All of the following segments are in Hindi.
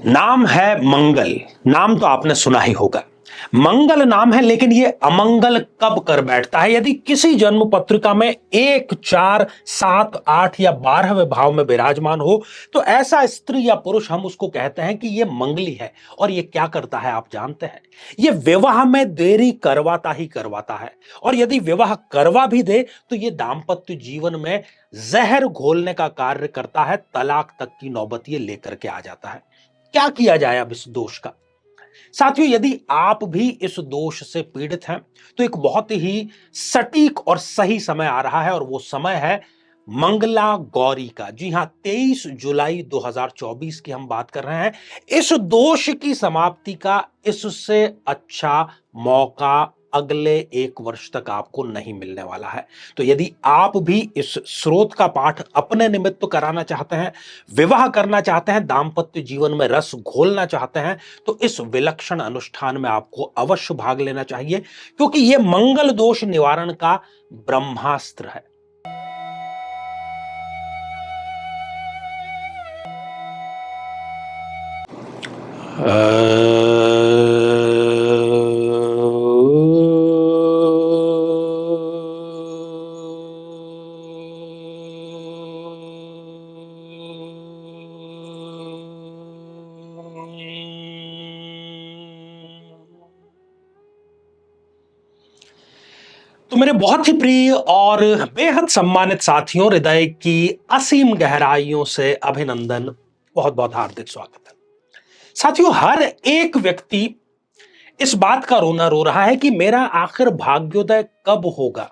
नाम है मंगल। नाम तो आपने सुना ही होगा। मंगल नाम है, लेकिन ये अमंगल कब कर बैठता है? यदि किसी जन्म पत्रिका में 1, 4, 7, 8 या 12वें भाव में विराजमान हो तो ऐसा स्त्री या पुरुष हम उसको कहते हैं कि ये मंगली है। और ये क्या करता है आप जानते हैं? ये विवाह में देरी करवाता ही करवाता है। और यदि विवाह करवा भी दे तो ये दाम्पत्य जीवन में जहर घोलने का कार्य करता है। तलाक तक की नौबत ये लेकर के आ जाता है। क्या किया जाए अब इस दोष का? साथियों, यदि आप भी इस दोष से पीड़ित हैं तो एक बहुत ही सटीक और सही समय आ रहा है, और वो समय है मंगला गौरी का। जी हां, 23 जुलाई 2024 की हम बात कर रहे हैं। इस दोष की समाप्ति का इससे अच्छा मौका अगले 1 वर्ष तक आपको नहीं मिलने वाला है। तो यदि आप भी इस स्रोत का पाठ अपने निमित्त कराना चाहते हैं, विवाह करना चाहते हैं, दाम्पत्य जीवन में रस घोलना चाहते हैं, तो इस विलक्षण अनुष्ठान में आपको अवश्य भाग लेना चाहिए, क्योंकि यह मंगल दोष निवारण का ब्रह्मास्त्र है। तो मेरे बहुत ही प्रिय और बेहद सम्मानित साथियों, हृदय की असीम गहराइयों से अभिनंदन, बहुत बहुत हार्दिक स्वागत है। साथियों, हर एक व्यक्ति इस बात का रोना रो रहा है कि मेरा आखिर भाग्योदय कब होगा,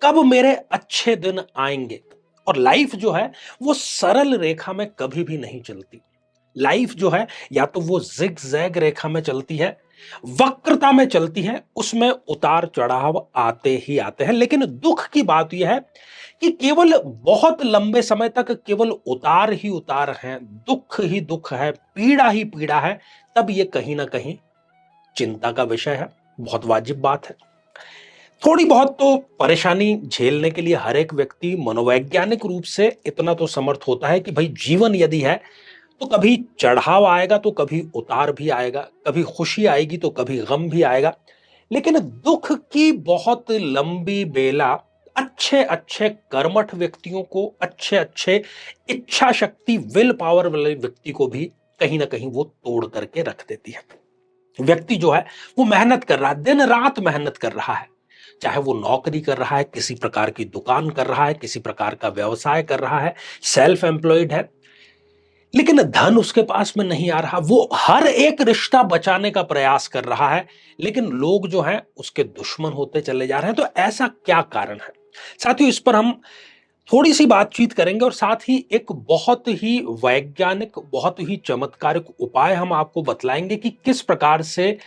कब मेरे अच्छे दिन आएंगे। और लाइफ जो है वो सरल रेखा में कभी भी नहीं चलती। लाइफ जो है या तो वो जिग जैग रेखा में चलती है, वक्रता में चलती है, उसमें उतार चढ़ाव आते ही आते हैं। लेकिन दुख की बात यह है कि केवल बहुत लंबे समय तक केवल उतार ही उतार हैं, दुख ही दुख है, पीड़ा ही पीड़ा है। तब ये कहीं ना कहीं चिंता का विषय है। बहुत वाजिब बात है। थोड़ी बहुत तो परेशानी झेलने के लिए हर एक व्यक्ति मनोवैज्ञानिक रूप से इतना तो समर्थ होता है कि भाई जीवन यदि है तो कभी चढ़ाव आएगा तो कभी उतार भी आएगा, कभी खुशी आएगी तो कभी गम भी आएगा। लेकिन दुख की बहुत लंबी बेला अच्छे अच्छे कर्मठ व्यक्तियों को, अच्छे अच्छे इच्छा शक्ति, विल पावर वाले व्यक्ति को भी कहीं ना कहीं वो तोड़ करके रख देती है। व्यक्ति जो है वो मेहनत कर रहा है, दिन रात मेहनत कर रहा है, चाहे वो नौकरी कर रहा है, किसी प्रकार की दुकान कर रहा है, किसी प्रकार का व्यवसाय कर रहा है, सेल्फ एम्प्लॉयड है, लेकिन धन उसके पास में नहीं आ रहा। वो हर एक रिश्ता बचाने का प्रयास कर रहा है, लेकिन लोग जो हैं उसके दुश्मन होते चले जा रहे हैं। तो ऐसा क्या कारण है साथियों? इस पर हम थोड़ी सी बातचीत करेंगे, और साथ ही एक बहुत ही वैज्ञानिक, बहुत ही चमत्कारिक उपाय हम आपको बतलाएंगे कि किस प्रकार से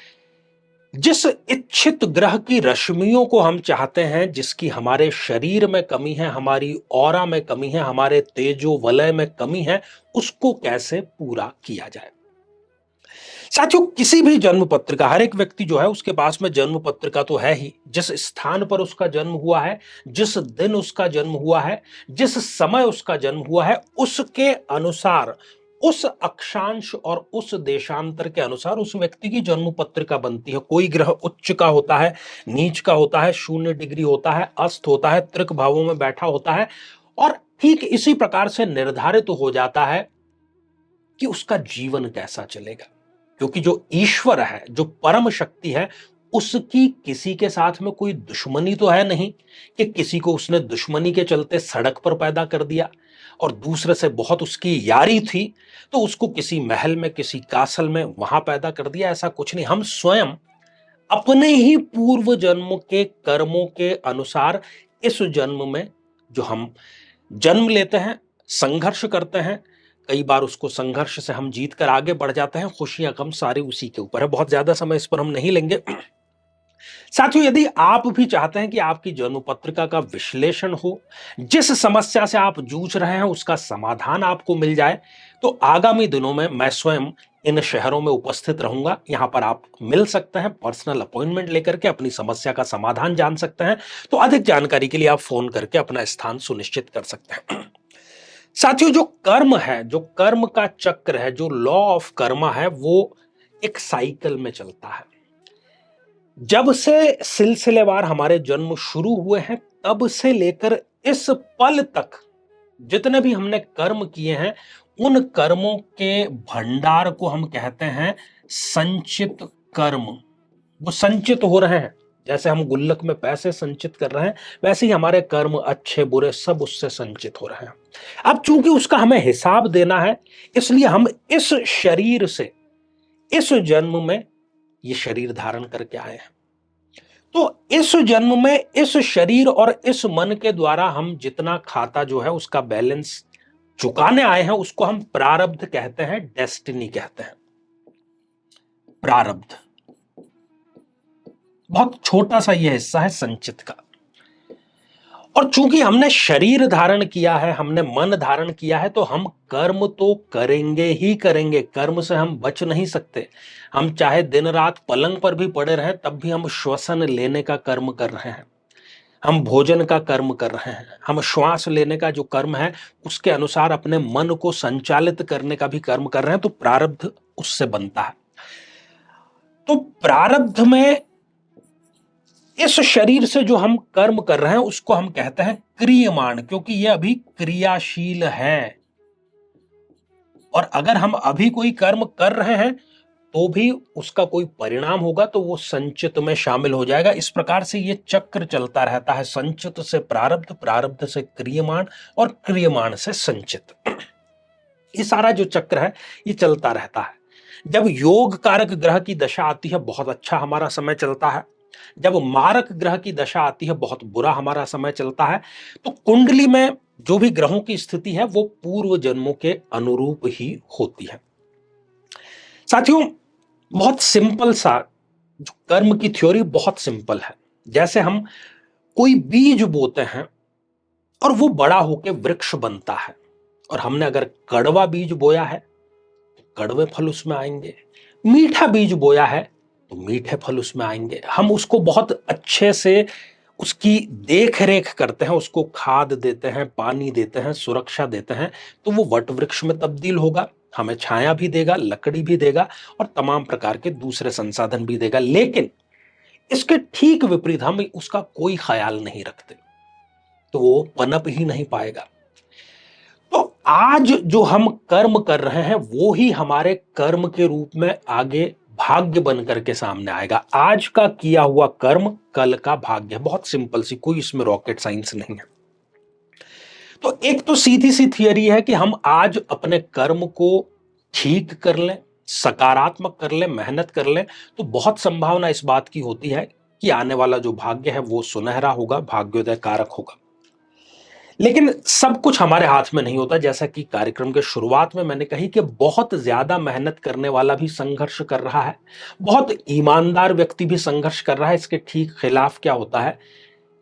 जिस इच्छित ग्रह की रश्मियों को हम चाहते हैं, जिसकी हमारे शरीर में कमी है, हमारी ऑरा में कमी है, हमारे तेजो वलय में कमी है, उसको कैसे पूरा किया जाए। साथियों, किसी भी जन्म पत्रिका, हर एक व्यक्ति जो है उसके पास में जन्म पत्रिका तो है ही। जिस स्थान पर उसका जन्म हुआ है, जिस दिन उसका जन्म हुआ है, जिस समय उसका जन्म हुआ है, उसके अनुसार, उस अक्षांश और उस देशांतर के अनुसार उस व्यक्ति की जन्म पत्रिका बनती है। कोई ग्रह उच्च का होता है, नीच का होता है, 0 डिग्री होता है, अस्त होता है, त्रिक भावों में बैठा होता है, और ठीक इसी प्रकार से निर्धारित हो जाता है कि उसका जीवन कैसा चलेगा। क्योंकि जो ईश्वर है, जो परम शक्ति है, उसकी किसी के साथ में कोई दुश्मनी तो है नहीं कि किसी को उसने दुश्मनी के चलते सड़क पर पैदा कर दिया, और दूसरे से बहुत उसकी यारी थी तो उसको किसी महल में, किसी कासल में वहां पैदा कर दिया। ऐसा कुछ नहीं। हम स्वयं अपने ही पूर्व जन्म के कर्मों के अनुसार इस जन्म में जो हम जन्म लेते हैं, संघर्ष करते हैं, कई बार उसको संघर्ष से हम जीत कर आगे बढ़ जाते हैं। खुशियां गम सारे उसी के ऊपर है। बहुत ज्यादा समय इस पर हम नहीं लेंगे। साथियों, यदि आप भी चाहते हैं कि आपकी जन्म पत्रिका का विश्लेषण हो, जिस समस्या से आप जूझ रहे हैं उसका समाधान आपको मिल जाए, तो आगामी दिनों में मैं स्वयं इन शहरों में उपस्थित रहूंगा। यहां पर आप मिल सकते हैं, पर्सनल अपॉइंटमेंट लेकर के अपनी समस्या का समाधान जान सकते हैं। तो अधिक जानकारी के लिए आप फोन करके अपना स्थान सुनिश्चित कर सकते हैं। साथियों, जो कर्म है, जो कर्म का चक्र है, जो लॉ ऑफ कर्मा है, वो एक साइकिल में चलता है। जब से सिलसिलेवार हमारे जन्म शुरू हुए हैं, तब से लेकर इस पल तक जितने भी हमने कर्म किए हैं, उन कर्मों के भंडार को हम कहते हैं संचित कर्म। वो संचित हो रहे हैं। जैसे हम गुल्लक में पैसे संचित कर रहे हैं, वैसे ही हमारे कर्म अच्छे बुरे सब उससे संचित हो रहे हैं। अब चूंकि उसका हमें हिसाब देना है, इसलिए हम इस शरीर से, इस जन्म में ये शरीर धारण करके आए हैं। तो इस जन्म में इस शरीर और इस मन के द्वारा हम जितना खाता जो है उसका बैलेंस चुकाने आए हैं, उसको हम प्रारब्ध कहते हैं, डेस्टिनी कहते हैं। प्रारब्ध बहुत छोटा सा यह हिस्सा है संचित का। और चूंकि हमने शरीर धारण किया है, हमने मन धारण किया है, तो हम कर्म तो करेंगे ही करेंगे। कर्म से हम बच नहीं सकते। हम चाहे दिन रात पलंग पर भी पड़े रहें, तब भी हम श्वसन लेने का कर्म कर रहे हैं, हम भोजन का कर्म कर रहे हैं, हम श्वास लेने का जो कर्म है उसके अनुसार अपने मन को संचालित करने का भी कर्म कर रहे हैं। तो प्रारब्ध उससे बनता है। तो प्रारब्ध में इस शरीर से जो हम कर्म कर रहे हैं उसको हम कहते हैं क्रियमाण, क्योंकि यह अभी क्रियाशील है। और अगर हम अभी कोई कर्म कर रहे हैं तो भी उसका कोई परिणाम होगा तो वो संचित में शामिल हो जाएगा। इस प्रकार से ये चक्र चलता रहता है, संचित से प्रारब्ध, प्रारब्ध से क्रियमाण और क्रियमाण से संचित। ये सारा जो चक्र है ये चलता रहता है। जब योग कारक ग्रह की दशा आती है, बहुत अच्छा हमारा समय चलता है। जब मारक ग्रह की दशा आती है, बहुत बुरा हमारा समय चलता है। तो कुंडली में जो भी ग्रहों की स्थिति है वो पूर्व जन्मों के अनुरूप ही होती है। साथियों, बहुत सिंपल सा जो कर्म की थ्योरी बहुत सिंपल है। जैसे हम कोई बीज बोते हैं और वो बड़ा होकर वृक्ष बनता है, और हमने अगर कड़वा बीज बोया है तो कड़वे फल उसमें आएंगे, मीठा बीज बोया है तो मीठे फल उसमें आएंगे। हम उसको बहुत अच्छे से उसकी देख रेख करते हैं, उसको खाद देते हैं, पानी देते हैं, सुरक्षा देते हैं, तो वो वट वृक्ष में तब्दील होगा, हमें छाया भी देगा, लकड़ी भी देगा और तमाम प्रकार के दूसरे संसाधन भी देगा। लेकिन इसके ठीक विपरीत हम उसका कोई ख्याल नहीं रखते तो वो पनप ही नहीं पाएगा। तो आज जो हम कर्म कर रहे हैं वो ही हमारे कर्म के रूप में आगे भाग्य बन करके सामने आएगा। आज का किया हुआ कर्म कल का भाग्य है। बहुत सिंपल सी, कोई इसमें रॉकेट साइंस नहीं है। तो एक तो सीधी सी थियरी है कि हम आज अपने कर्म को ठीक कर लें, सकारात्मक कर लें, मेहनत कर लें, तो बहुत संभावना इस बात की होती है कि आने वाला जो भाग्य है वो सुनहरा होगा, भाग्योदय कारक होगा। लेकिन सब कुछ हमारे हाथ में नहीं होता। जैसा कि कार्यक्रम के शुरुआत में मैंने कही कि बहुत ज्यादा मेहनत करने वाला भी संघर्ष कर रहा है, बहुत ईमानदार व्यक्ति भी संघर्ष कर रहा है। इसके ठीक खिलाफ क्या होता है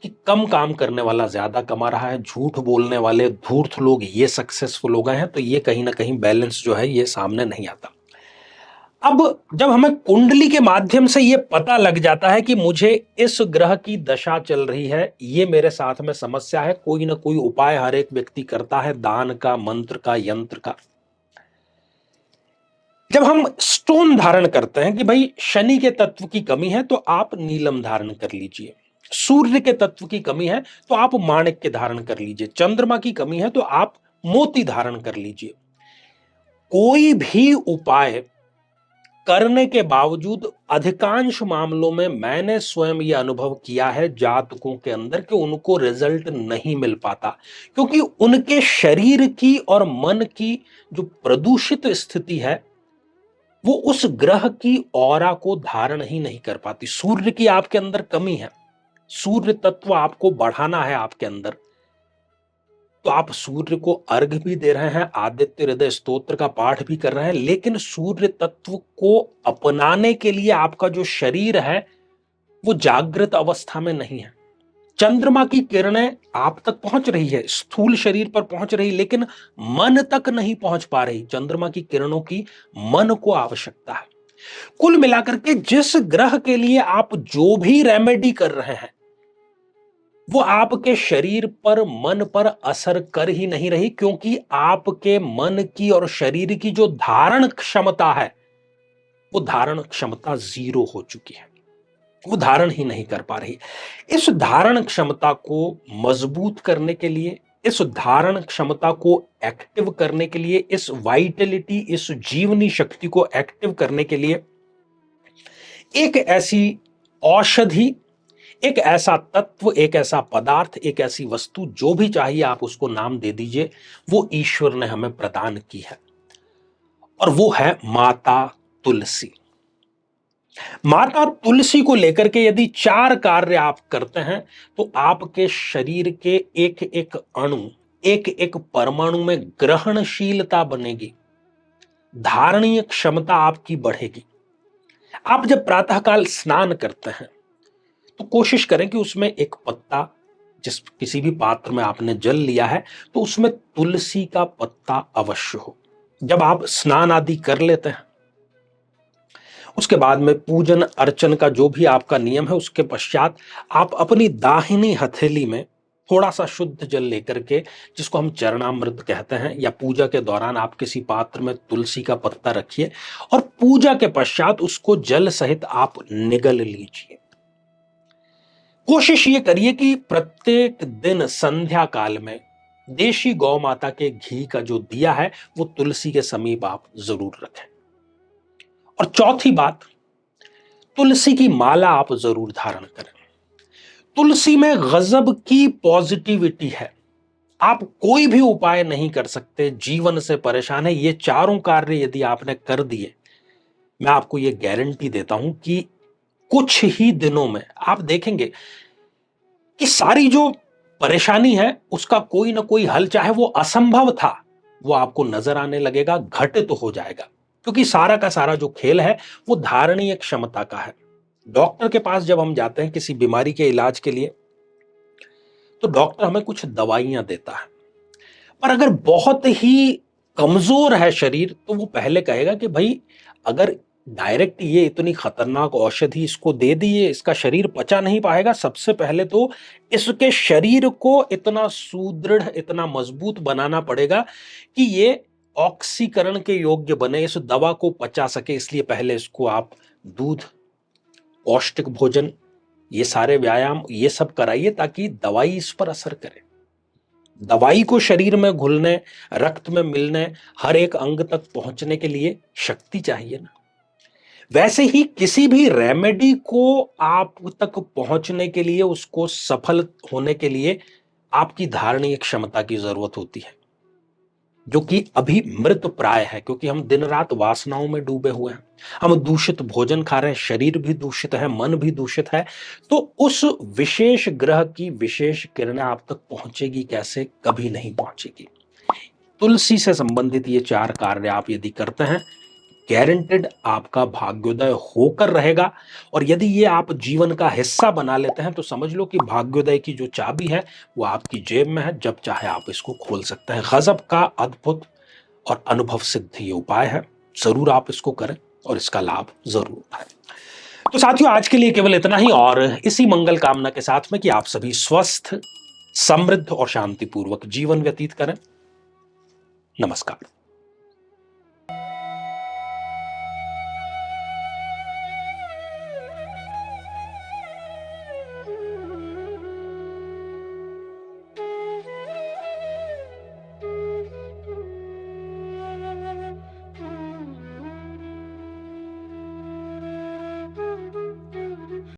कि कम काम करने वाला ज्यादा कमा रहा है, झूठ बोलने वाले धूर्त लोग ये सक्सेसफुल हो गए हैं। तो ये कहीं ना कहीं बैलेंस जो है ये सामने नहीं आता। अब जब हमें कुंडली के माध्यम से ये पता लग जाता है कि मुझे इस ग्रह की दशा चल रही है, ये मेरे साथ में समस्या है, कोई ना कोई उपाय हर एक व्यक्ति करता है, दान का, मंत्र का, यंत्र का। जब हम स्टोन धारण करते हैं कि भाई शनि के तत्व की कमी है तो आप नीलम धारण कर लीजिए, सूर्य के तत्व की कमी है तो आप माणिक के धारण कर लीजिए, चंद्रमा की कमी है तो आप मोती धारण कर लीजिए। कोई भी उपाय करने के बावजूद अधिकांश मामलों में मैंने स्वयं यह अनुभव किया है जातकों के अंदर कि उनको रिजल्ट नहीं मिल पाता, क्योंकि उनके शरीर की और मन की जो प्रदूषित स्थिति है वो उस ग्रह की ऑरा को धारण ही नहीं कर पाती। सूर्य की आपके अंदर कमी है, सूर्य तत्व आपको बढ़ाना है आपके अंदर, तो आप सूर्य को अर्घ भी दे रहे हैं, आदित्य हृदय स्तोत्र का पाठ भी कर रहे हैं, लेकिन सूर्य तत्व को अपनाने के लिए आपका जो शरीर है वो जागृत अवस्था में नहीं है। चंद्रमा की किरणें आप तक पहुंच रही है, स्थूल शरीर पर पहुंच रही, लेकिन मन तक नहीं पहुंच पा रही। चंद्रमा की किरणों की मन को आवश्यकता है। कुल मिलाकर के जिस ग्रह के लिए आप जो भी रेमेडी कर रहे हैं वो आपके शरीर पर, मन पर असर कर ही नहीं रही, क्योंकि आपके मन की और शरीर की जो धारण क्षमता है, वो धारण क्षमता जीरो हो चुकी है। वो धारण ही नहीं कर पा रही। इस धारण क्षमता को मजबूत करने के लिए, इस धारण क्षमता को एक्टिव करने के लिए, इस वाइटलिटी, इस जीवनी शक्ति को एक्टिव करने के लिए एक ऐसी औषधि, एक ऐसा तत्व, एक ऐसा पदार्थ, एक ऐसी वस्तु, जो भी चाहिए आप उसको नाम दे दीजिए, वो ईश्वर ने हमें प्रदान की है, और वो है माता तुलसी। माता तुलसी को लेकर के यदि 4 कार्य आप करते हैं तो आपके शरीर के एक एक अणु, एक एक परमाणु में ग्रहणशीलता बनेगी, धारणीय क्षमता आपकी बढ़ेगी। आप जब प्रातःकाल स्नान करते हैं तो कोशिश करें कि उसमें एक पत्ता, जिस किसी भी पात्र में आपने जल लिया है तो उसमें तुलसी का पत्ता अवश्य हो। जब आप स्नान आदि कर लेते हैं, उसके बाद में पूजन अर्चन का जो भी आपका नियम है, उसके पश्चात आप अपनी दाहिनी हथेली में थोड़ा सा शुद्ध जल लेकर के, जिसको हम चरणामृत कहते हैं, या पूजा के दौरान आप किसी पात्र में तुलसी का पत्ता रखिए और पूजा के पश्चात उसको जल सहित आप निगल लीजिए। कोशिश ये करिए कि प्रत्येक दिन संध्या काल में देशी गौ माता के घी का जो दिया है वो तुलसी के समीप आप जरूर रखें। और चौथी बात, तुलसी की माला आप जरूर धारण करें। तुलसी में गजब की पॉजिटिविटी है। आप कोई भी उपाय नहीं कर सकते, जीवन से परेशान है, ये चारों कार्य यदि आपने कर दिए, मैं आपको ये गारंटी देता हूं कि कुछ ही दिनों में आप देखेंगे कि सारी जो परेशानी है उसका कोई ना कोई हल, चाहे वो असंभव था, वो आपको नजर आने लगेगा, घटित तो हो जाएगा। क्योंकि सारा का सारा जो खेल है वो धारणीय क्षमता का है। डॉक्टर के पास जब हम जाते हैं किसी बीमारी के इलाज के लिए, तो डॉक्टर हमें कुछ दवाइयां देता है, पर अगर बहुत ही कमजोर है शरीर तो वो पहले कहेगा कि भाई अगर डायरेक्ट ये इतनी खतरनाक औषधि इसको दे दी, ये इसका शरीर पचा नहीं पाएगा, सबसे पहले तो इसके शरीर को इतना सुदृढ़, इतना मजबूत बनाना पड़ेगा कि ये ऑक्सीकरण के योग्य बने, इस दवा को पचा सके। इसलिए पहले इसको आप दूध, पौष्टिक भोजन, ये सारे व्यायाम, ये सब कराइए ताकि दवाई इस पर असर करे। दवाई को शरीर में घुलने, रक्त में मिलने, हर एक अंग तक पहुंचने के लिए शक्ति चाहिए ना। वैसे ही किसी भी रेमेडी को आप तक पहुंचने के लिए, उसको सफल होने के लिए आपकी धारणीय क्षमता की जरूरत होती है, जो कि अभी मृत प्राय है, क्योंकि हम दिन रात वासनाओं में डूबे हुए हैं, हम दूषित भोजन खा रहे हैं, शरीर भी दूषित है, मन भी दूषित है। तो उस विशेष ग्रह की विशेष किरणें आप तक पहुंचेगी कैसे? कभी नहीं पहुंचेगी। तुलसी से संबंधित ये 4 कार्य आप यदि करते हैं, गारंटेड आपका भाग्योदय होकर रहेगा। और यदि ये आप जीवन का हिस्सा बना लेते हैं तो समझ लो कि भाग्योदय की जो चाबी है वो आपकी जेब में है, जब चाहे आप इसको खोल सकते हैं। गजब का अद्भुत और अनुभव सिद्ध ये उपाय है, जरूर आप इसको करें और इसका लाभ जरूर उठाएं। तो साथियों, आज के लिए केवल इतना ही, और इसी मंगल कामना के साथ में कि आप सभी स्वस्थ, समृद्ध और शांतिपूर्वक जीवन व्यतीत करें। नमस्कार।